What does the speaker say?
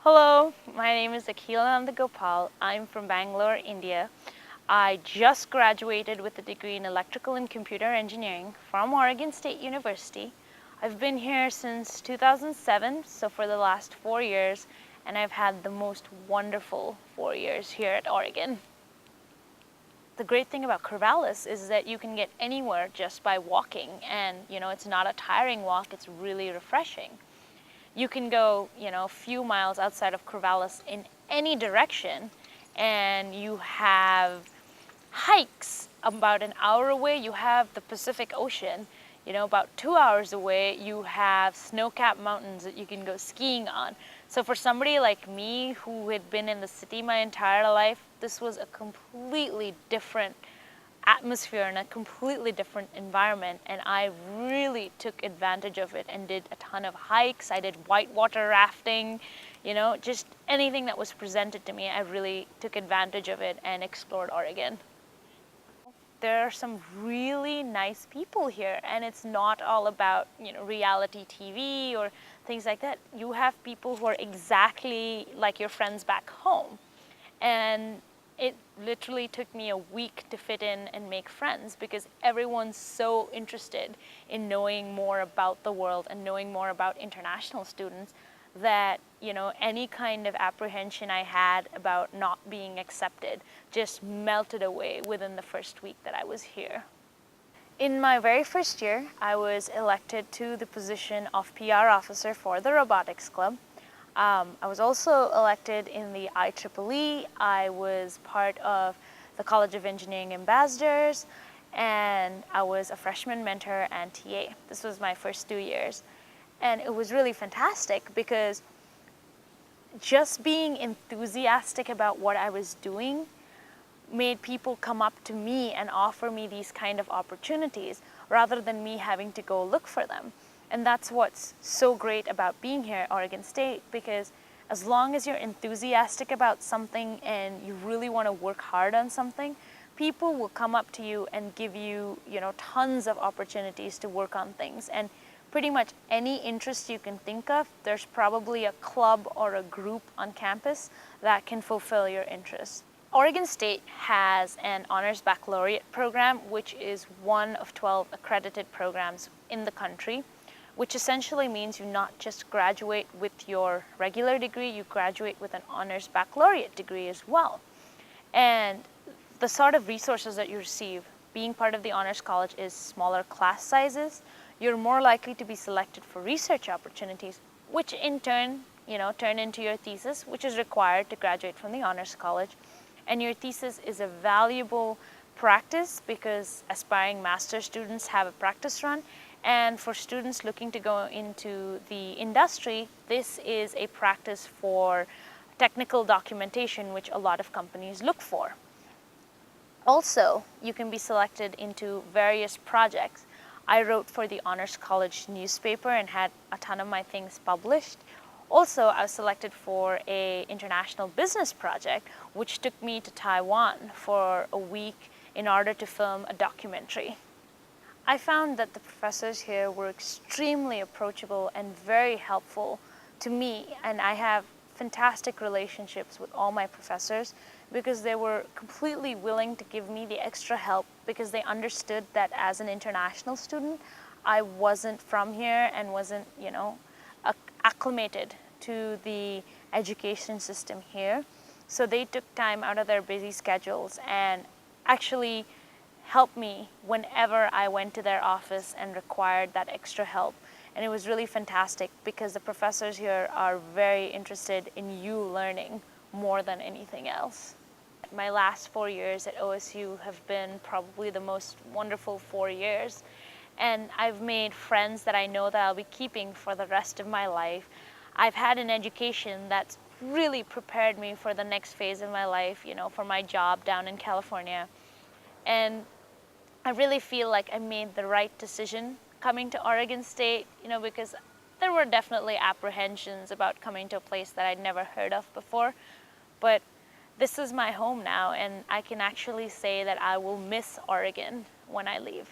Hello, my name is Akhila Nandgopal. I'm from Bangalore, India. I just graduated with a degree in electrical and computer engineering from Oregon State University. I've been here since 2007, so for the last 4 years, and I've had the most wonderful 4 years here at Oregon. The great thing about Corvallis is that you can get anywhere just by walking, and it's not a tiring walk, it's really refreshing. You can go, a few miles outside of Corvallis in any direction, and you have hikes. About an hour away, you have the Pacific Ocean. About 2 hours away, you have snow-capped mountains that you can go skiing on. So for somebody like me who had been in the city my entire life, this was a completely different atmosphere and a completely different environment, and I really took advantage of it and did a ton of hikes. I did whitewater rafting, just anything that was presented to me, I really took advantage of it and explored Oregon. There are some really nice people here, and it's not all about reality TV or things like that. You have people who are exactly like your friends back home, and it literally took me a week to fit in and make friends because everyone's so interested in knowing more about the world and knowing more about international students that any kind of apprehension I had about not being accepted just melted away within the first week that I was here. In my very first year, I was elected to the position of PR officer for the robotics club. I was also elected in the IEEE. I was part of the College of Engineering Ambassadors, and I was a freshman mentor and TA. This was my first 2 years. And it was really fantastic because just being enthusiastic about what I was doing made people come up to me and offer me these kind of opportunities rather than me having to go look for them. And that's what's so great about being here at Oregon State, because as long as you're enthusiastic about something and you really want to work hard on something, people will come up to you and give you, tons of opportunities to work on things. And pretty much any interest you can think of, there's probably a club or a group on campus that can fulfill your interests. Oregon State has an honors baccalaureate program, which is one of 12 accredited programs in the country, which essentially means you not just graduate with your regular degree, you graduate with an honors baccalaureate degree as well. And the sort of resources that you receive being part of the honors college is smaller class sizes. You're more likely to be selected for research opportunities, which in turn, turn into your thesis, which is required to graduate from the honors college. And your thesis is a valuable practice because aspiring master's students have a practice run. And for students looking to go into the industry, this is a practice for technical documentation, which a lot of companies look for. Also, you can be selected into various projects. I wrote for the Honors College newspaper and had a ton of my things published. Also, I was selected for an international business project, which took me to Taiwan for a week in order to film a documentary. I found that the professors here were extremely approachable and very helpful to me, and I have fantastic relationships with all my professors because they were completely willing to give me the extra help because they understood that as an international student, I wasn't from here and wasn't, acclimated to the education system here. So they took time out of their busy schedules and actually helped me whenever I went to their office and required that extra help. And it was really fantastic because the professors here are very interested in you learning more than anything else. My last 4 years at OSU have been probably the most wonderful 4 years. And I've made friends that I know that I'll be keeping for the rest of my life. I've had an education that's really prepared me for the next phase of my life, for my job down in California. And I really feel like I made the right decision coming to Oregon State, because there were definitely apprehensions about coming to a place that I'd never heard of before. But this is my home now, and I can actually say that I will miss Oregon when I leave.